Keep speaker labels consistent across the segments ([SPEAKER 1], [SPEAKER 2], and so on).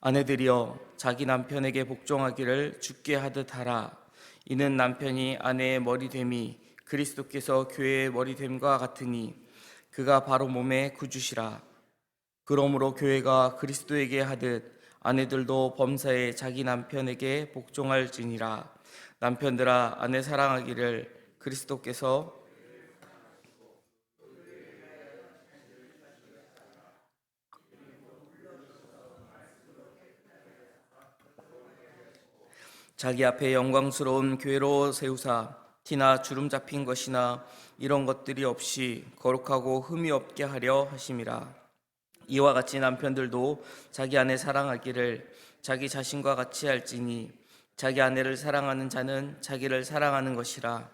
[SPEAKER 1] 아내들이여 자기 남편에게 복종하기를 주께 하듯 하라. 이는 남편이 아내의 머리됨이 그리스도께서 교회의 머리됨과 같으니 그가 바로 몸의 구주시라. 그러므로 교회가 그리스도에게 하듯 아내들도 범사에 자기 남편에게 복종할지니라. 남편들아 아내 사랑하기를 그리스도께서 자기 앞에 영광스러운 교회로 세우사 티나 주름 잡힌 것이나 이런 것들이 없이 거룩하고 흠이 없게 하려 하심이라. 이와 같이 남편들도 자기 아내 사랑하기를 자기 자신과 같이 할지니 자기 아내를 사랑하는 자는 자기를 사랑하는 것이라.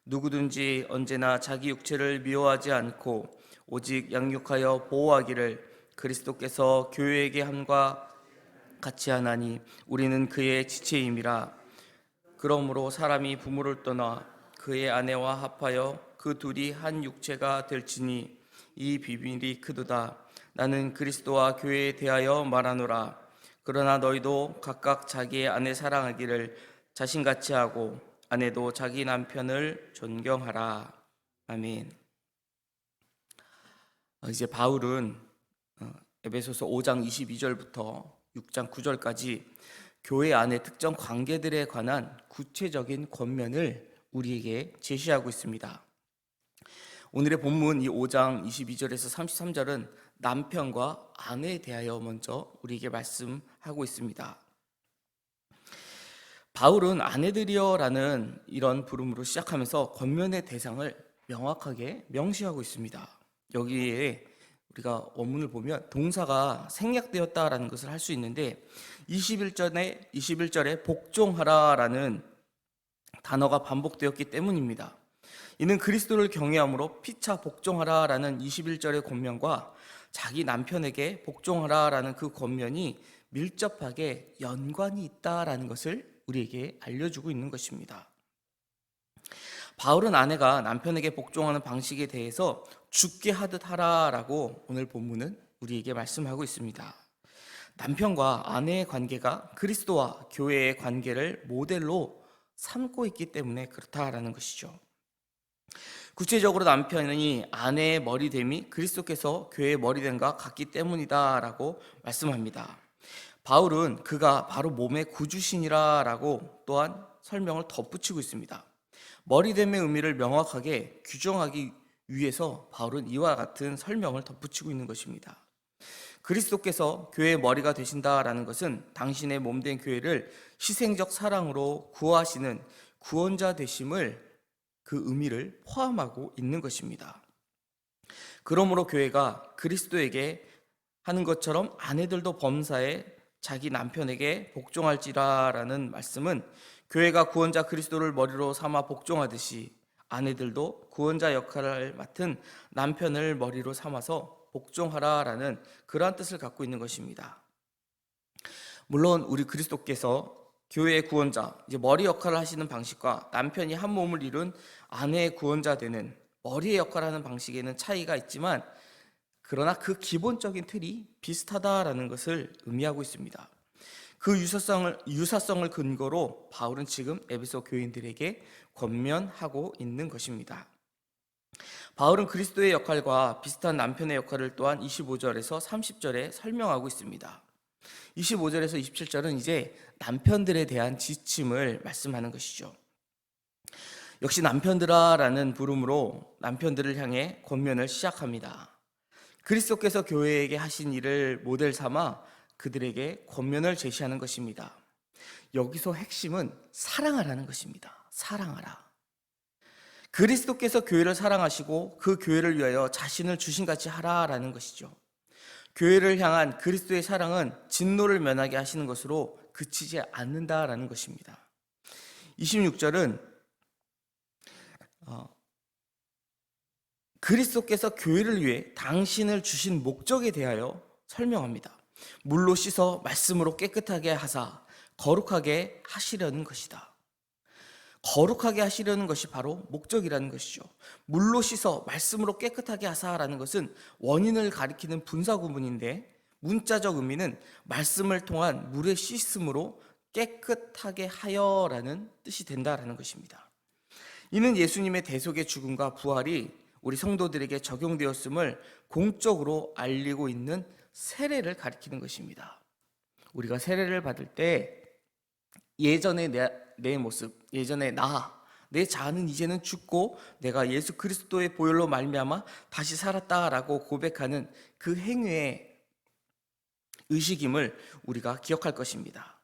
[SPEAKER 1] 누구든지 언제나 자기 육체를 미워하지 않고 오직 양육하여 보호하기를 그리스도께서 교회에게 함과 같이 하나니 우리는 그의 지체임이라. 그러므로 사람이 부모를 떠나 그의 아내와 합하여 그 둘이 한 육체가 될지니 이 비밀이 크도다. 나는 그리스도와 교회에 대하여 말하노라. 그러나 너희도 각각 자기의 아내 사랑하기를 자신같이 하고 아내도 자기 남편을 존경하라. 아멘. 이제 바울은 에베소서 5장 22절부터 6장 9절까지 교회 안의 특정 관계들에 관한 구체적인 권면을 우리에게 제시하고 있습니다. 오늘의 본문 이 5장 22절에서 33절은 남편과 아내에 대하여 먼저 우리에게 말씀하고 있습니다. 바울은 아내들이여라는 이런 부름으로 시작하면서 권면의 대상을 명확하게 명시하고 있습니다. 여기에 우리가 원문을 보면 동사가 생략되었다라는 것을 할 수 있는데 21절에 복종하라라는 단어가 반복되었기 때문입니다. 이는 그리스도를 경외함으로 피차 복종하라라는 21절의 권면과 자기 남편에게 복종하라라는 그 권면이 밀접하게 연관이 있다라는 것을 우리에게 알려주고 있는 것입니다. 바울은 아내가 남편에게 복종하는 방식에 대해서 주께 하듯 하라라고 오늘 본문은 우리에게 말씀하고 있습니다. 남편과 아내의 관계가 그리스도와 교회의 관계를 모델로 삼고 있기 때문에 그렇다라는 것이죠. 구체적으로 남편이 아내의 머리됨이 그리스도께서 교회의 머리됨과 같기 때문이다라고 말씀합니다. 바울은 그가 바로 몸의 구주신이라라고 또한 설명을 덧붙이고 있습니다. 머리됨의 의미를 명확하게 규정하기 위해서 바울은 이와 같은 설명을 덧붙이고 있는 것입니다. 그리스도께서 교회의 머리가 되신다라는 것은 당신의 몸된 교회를 희생적 사랑으로 구하시는 구원자 되심을 그 의미를 포함하고 있는 것입니다. 그러므로 교회가 그리스도에게 하는 것처럼 아내들도 범사에 자기 남편에게 복종할지라라는 말씀은 교회가 구원자 그리스도를 머리로 삼아 복종하듯이 아내들도 구원자 역할을 맡은 남편을 머리로 삼아서 복종하라라는 그러한 뜻을 갖고 있는 것입니다. 물론 우리 그리스도께서 교회의 구원자, 이제 머리 역할을 하시는 방식과 남편이 한 몸을 이룬 아내의 구원자 되는 머리의 역할을 하는 방식에는 차이가 있지만 그러나 그 기본적인 틀이 비슷하다라는 것을 의미하고 있습니다. 그 유사성을 근거로 바울은 지금 에베소 교인들에게 권면하고 있는 것입니다. 바울은 그리스도의 역할과 비슷한 남편의 역할을 또한 25절에서 30절에 설명하고 있습니다. 25절에서 27절은 이제 남편들에 대한 지침을 말씀하는 것이죠. 역시 남편들아라는 부름으로 남편들을 향해 권면을 시작합니다. 그리스도께서 교회에게 하신 일을 모델 삼아 그들에게 권면을 제시하는 것입니다. 여기서 핵심은 사랑하라는 것입니다. 사랑하라. 그리스도께서 교회를 사랑하시고 그 교회를 위하여 자신을 주신같이 하라라는 것이죠. 교회를 향한 그리스도의 사랑은 진노를 면하게 하시는 것으로 그치지 않는다라는 것입니다. 26절은 그리스도께서 교회를 위해 당신을 주신 목적에 대하여 설명합니다. 물로 씻어 말씀으로 깨끗하게 하사 거룩하게 하시려는 것이다. 거룩하게 하시려는 것이 바로 목적이라는 것이죠. 물로 씻어 말씀으로 깨끗하게 하사라는 것은 원인을 가리키는 분사 구문인데 문자적 의미는 말씀을 통한 물의 씻음으로 깨끗하게 하여라는 뜻이 된다라는 것입니다. 이는 예수님의 대속의 죽음과 부활이 우리 성도들에게 적용되었음을 공적으로 알리고 있는 세례를 가리키는 것입니다. 우리가 세례를 받을 때 예전의 내 모습, 예전의 내 자아는 이제는 죽고 내가 예수 그리스도의 보혈로 말미암아 다시 살았다라고 고백하는 그 행위의 의식임을 우리가 기억할 것입니다.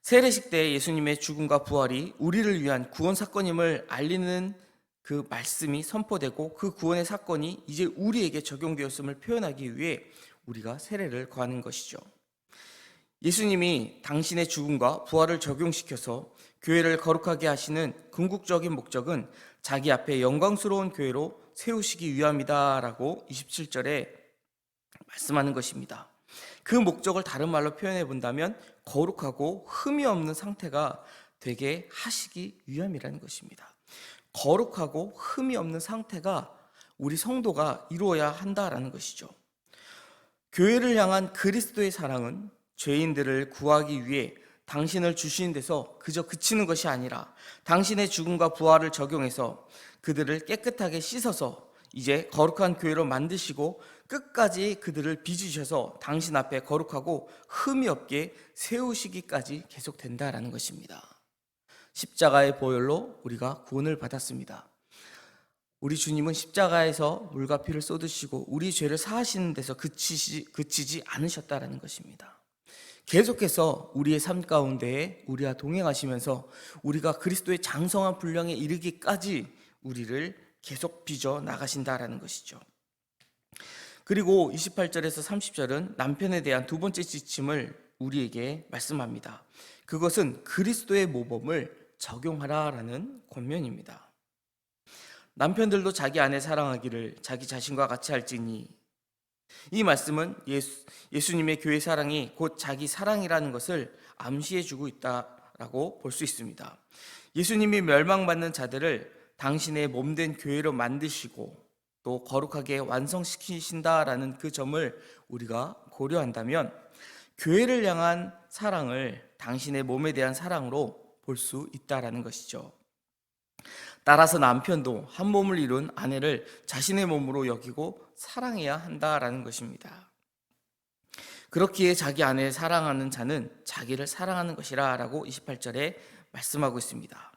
[SPEAKER 1] 세례식 때 예수님의 죽음과 부활이 우리를 위한 구원 사건임을 알리는 그 말씀이 선포되고 그 구원의 사건이 이제 우리에게 적용되었음을 표현하기 위해 우리가 세례를 거하는 것이죠. 예수님이 당신의 죽음과 부활을 적용시켜서 교회를 거룩하게 하시는 궁극적인 목적은 자기 앞에 영광스러운 교회로 세우시기 위함이다라고 27절에 말씀하는 것입니다. 그 목적을 다른 말로 표현해 본다면 거룩하고 흠이 없는 상태가 되게 하시기 위함이라는 것입니다. 거룩하고 흠이 없는 상태가 우리 성도가 이루어야 한다라는 것이죠. 교회를 향한 그리스도의 사랑은 죄인들을 구하기 위해 당신을 주신 데서 그저 그치는 것이 아니라 당신의 죽음과 부활을 적용해서 그들을 깨끗하게 씻어서 이제 거룩한 교회로 만드시고 끝까지 그들을 빚으셔서 당신 앞에 거룩하고 흠이 없게 세우시기까지 계속된다라는 것입니다. 십자가의 보혈로 우리가 구원을 받았습니다. 우리 주님은 십자가에서 물과 피를 쏟으시고 우리 죄를 사하시는 데서 그치지 않으셨다라는 것입니다. 계속해서 우리의 삶 가운데에 우리와 동행하시면서 우리가 그리스도의 장성한 분량에 이르기까지 우리를 계속 빚어 나가신다라는 것이죠. 그리고 28절에서 30절은 남편에 대한 두 번째 지침을 우리에게 말씀합니다. 그것은 그리스도의 모범을 적용하라라는 권면입니다. 남편들도 자기 아내 사랑하기를 자기 자신과 같이 할지니, 이 말씀은 예수님의 교회 사랑이 곧 자기 사랑이라는 것을 암시해주고 있다라고 볼 수 있습니다. 예수님이 멸망받는 자들을 당신의 몸된 교회로 만드시고 또 거룩하게 완성시키신다라는 그 점을 우리가 고려한다면 교회를 향한 사랑을 당신의 몸에 대한 사랑으로 볼 수 있다라는 것이죠. 따라서 남편도 한 몸을 이룬 아내를 자신의 몸으로 여기고 사랑해야 한다라는 것입니다. 그렇기에 자기 아내를 사랑하는 자는 자기를 사랑하는 것이라 라고 28절에 말씀하고 있습니다.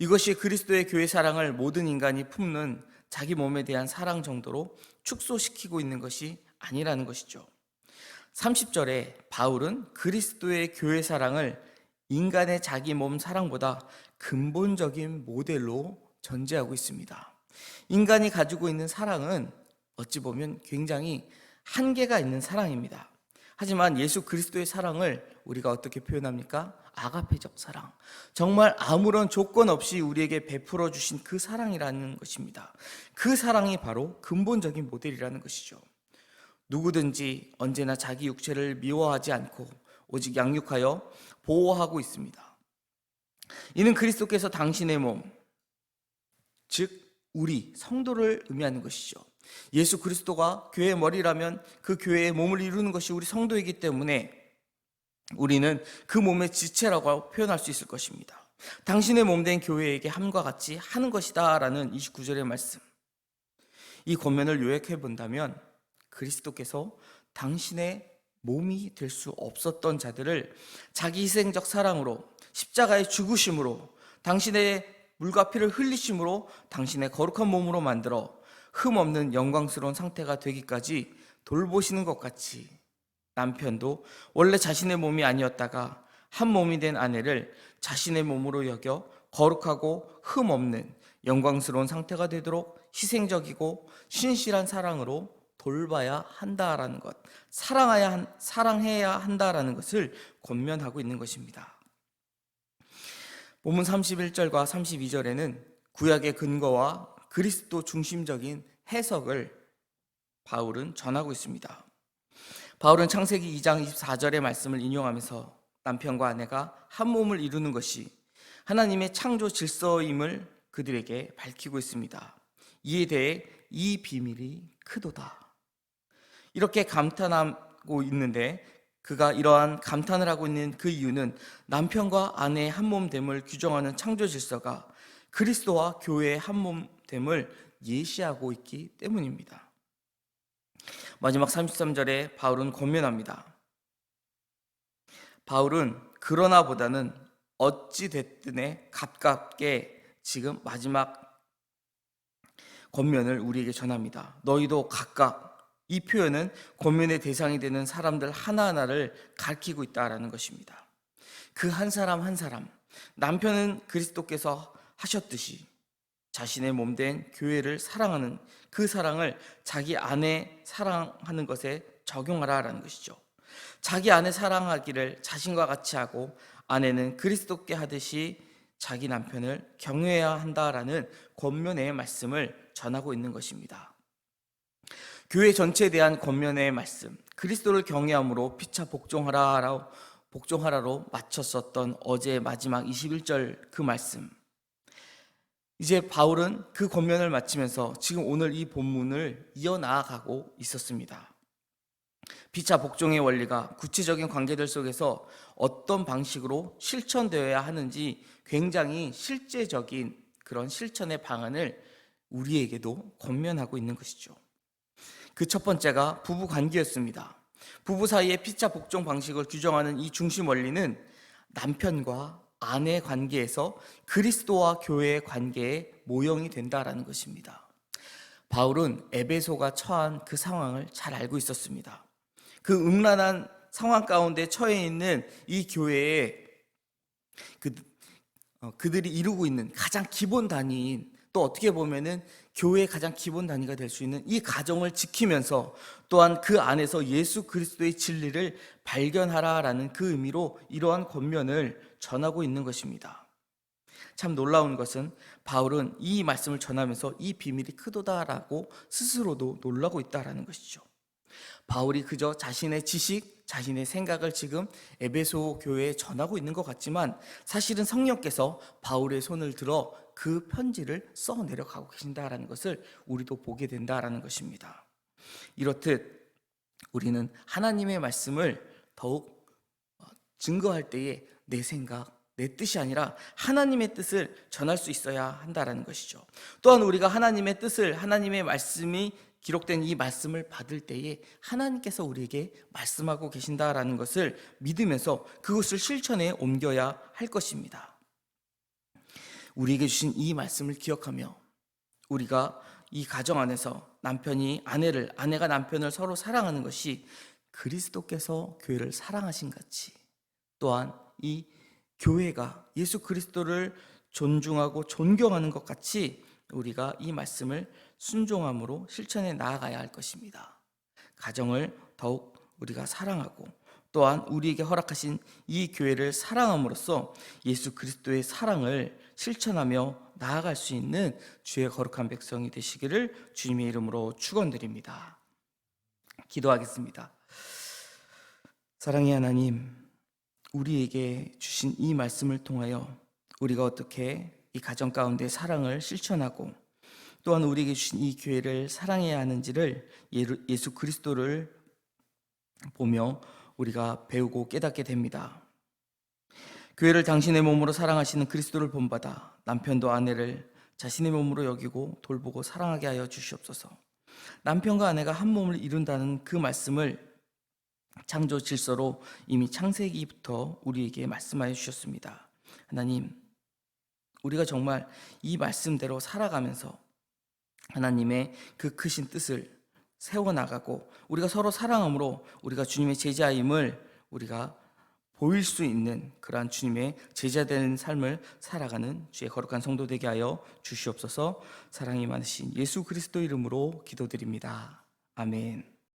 [SPEAKER 1] 이것이 그리스도의 교회 사랑을 모든 인간이 품는 자기 몸에 대한 사랑 정도로 축소시키고 있는 것이 아니라는 것이죠. 30절에 바울은 그리스도의 교회 사랑을 인간의 자기 몸 사랑보다 근본적인 모델로 전제하고 있습니다. 인간이 가지고 있는 사랑은 어찌 보면 굉장히 한계가 있는 사랑입니다. 하지만 예수 그리스도의 사랑을 우리가 어떻게 표현합니까? 아가페적 사랑. 정말 아무런 조건 없이 우리에게 베풀어 주신 그 사랑이라는 것입니다. 그 사랑이 바로 근본적인 모델이라는 것이죠. 누구든지 언제나 자기 육체를 미워하지 않고 오직 양육하여 보호하고 있습니다. 이는 그리스도께서 당신의 몸, 즉 우리 성도를 의미하는 것이죠. 예수 그리스도가 교회의 머리라면 그 교회의 몸을 이루는 것이 우리 성도이기 때문에 우리는 그 몸의 지체라고 표현할 수 있을 것입니다. 당신의 몸된 교회에게 함과 같이 하는 것이다 라는 29절의 말씀, 이 권면을 요약해 본다면 그리스도께서 당신의 몸이 될 수 없었던 자들을 자기 희생적 사랑으로 십자가의 죽으심으로 당신의 물과 피를 흘리심으로 당신의 거룩한 몸으로 만들어 흠없는 영광스러운 상태가 되기까지 돌보시는 것 같이 남편도 원래 자신의 몸이 아니었다가 한 몸이 된 아내를 자신의 몸으로 여겨 거룩하고 흠없는 영광스러운 상태가 되도록 희생적이고 신실한 사랑으로 돌봐야 한다라는 것, 사랑해야 한다라는 것을 권면하고 있는 것입니다. 본문 31절과 32절에는 구약의 근거와 그리스도 중심적인 해석을 바울은 전하고 있습니다. 바울은 창세기 2장 24절의 말씀을 인용하면서 남편과 아내가 한 몸을 이루는 것이 하나님의 창조 질서임을 그들에게 밝히고 있습니다. 이에 대해 이 비밀이 크도다. 이렇게 감탄하고 있는데 그가 이러한 감탄을 하고 있는 그 이유는 남편과 아내의 한몸됨을 규정하는 창조 질서가 그리스도와 교회의 한몸됨을 예시하고 있기 때문입니다. 마지막 33절에 바울은 권면합니다. 바울은 그러나 보다는 어찌 됐든에 가깝게 지금 마지막 권면을 우리에게 전합니다. 너희도 각각, 이 표현은 권면의 대상이 되는 사람들 하나하나를 가리키고 있다라는 것입니다. 그 한 사람 한 사람, 남편은 그리스도께서 하셨듯이 자신의 몸된 교회를 사랑하는 그 사랑을 자기 아내 사랑하는 것에 적용하라라는 것이죠. 자기 아내 사랑하기를 자신과 같이 하고 아내는 그리스도께 하듯이 자기 남편을 경외해야 한다라는 권면의 말씀을 전하고 있는 것입니다. 교회 전체에 대한 권면의 말씀, 그리스도를 경외함으로 피차 복종하라로 마쳤었던 어제의 마지막 21절 그 말씀. 이제 바울은 그 권면을 마치면서 지금 오늘 이 본문을 이어나가고 있었습니다. 피차 복종의 원리가 구체적인 관계들 속에서 어떤 방식으로 실천되어야 하는지 굉장히 실제적인 그런 실천의 방안을 우리에게도 권면하고 있는 것이죠. 그 첫 번째가 부부 관계였습니다. 부부 사이의 피차 복종 방식을 규정하는 이 중심 원리는 남편과 아내 관계에서 그리스도와 교회의 관계에 모형이 된다라는 것입니다. 바울은 에베소가 처한 그 상황을 잘 알고 있었습니다. 그 음란한 상황 가운데 처해 있는 이 교회에 그들이 이루고 있는 가장 기본 단위인, 또 어떻게 보면은 교회의 가장 기본 단위가 될 수 있는 이 가정을 지키면서 또한 그 안에서 예수 그리스도의 진리를 발견하라라는 그 의미로 이러한 권면을 전하고 있는 것입니다. 참 놀라운 것은 바울은 이 말씀을 전하면서 이 비밀이 크도다라고 스스로도 놀라고 있다라는 것이죠. 바울이 그저 자신의 지식, 자신의 생각을 지금 에베소 교회에 전하고 있는 것 같지만 사실은 성령께서 바울의 손을 들어 그 편지를 써내려가고 계신다라는 것을 우리도 보게 된다라는 것입니다. 이렇듯 우리는 하나님의 말씀을 더욱 증거할 때에 내 생각, 내 뜻이 아니라 하나님의 뜻을 전할 수 있어야 한다라는 것이죠. 또한 우리가 하나님의 뜻을, 하나님의 말씀이 기록된 이 말씀을 받을 때에 하나님께서 우리에게 말씀하고 계신다라는 것을 믿으면서 그것을 실천에 옮겨야 할 것입니다. 우리에게 주신 이 말씀을 기억하며 우리가 이 가정 안에서 남편이 아내를, 아내가 남편을 서로 사랑하는 것이 그리스도께서 교회를 사랑하신 같이 또한 이 교회가 예수 그리스도를 존중하고 존경하는 것 같이 우리가 이 말씀을 순종함으로 실천해 나아가야 할 것입니다. 가정을 더욱 우리가 사랑하고 또한 우리에게 허락하신 이 교회를 사랑함으로써 예수 그리스도의 사랑을 실천하며 나아갈 수 있는 주의 거룩한 백성이 되시기를 주님의 이름으로 축원드립니다. 기도하겠습니다. 사랑의 하나님, 우리에게 주신 이 말씀을 통하여 우리가 어떻게 이 가정 가운데 사랑을 실천하고 또한 우리에게 주신 이 교회를 사랑해야 하는지를 예수 그리스도를 보며 우리가 배우고 깨닫게 됩니다. 교회를 당신의 몸으로 사랑하시는 그리스도를 본받아 남편도 아내를 자신의 몸으로 여기고 돌보고 사랑하게 하여 주시옵소서. 남편과 아내가 한 몸을 이룬다는 그 말씀을 창조 질서로 이미 창세기부터 우리에게 말씀하여 주셨습니다. 하나님, 우리가 정말 이 말씀대로 살아가면서 하나님의 그 크신 뜻을 세워나가고 우리가 서로 사랑함으로 우리가 주님의 제자임을 우리가 보일 수 있는 그러한 주님의 제자되는 삶을 살아가는 주의 거룩한 성도 되게 하여 주시옵소서. 사랑이 많으신 예수 그리스도 이름으로 기도드립니다. 아멘.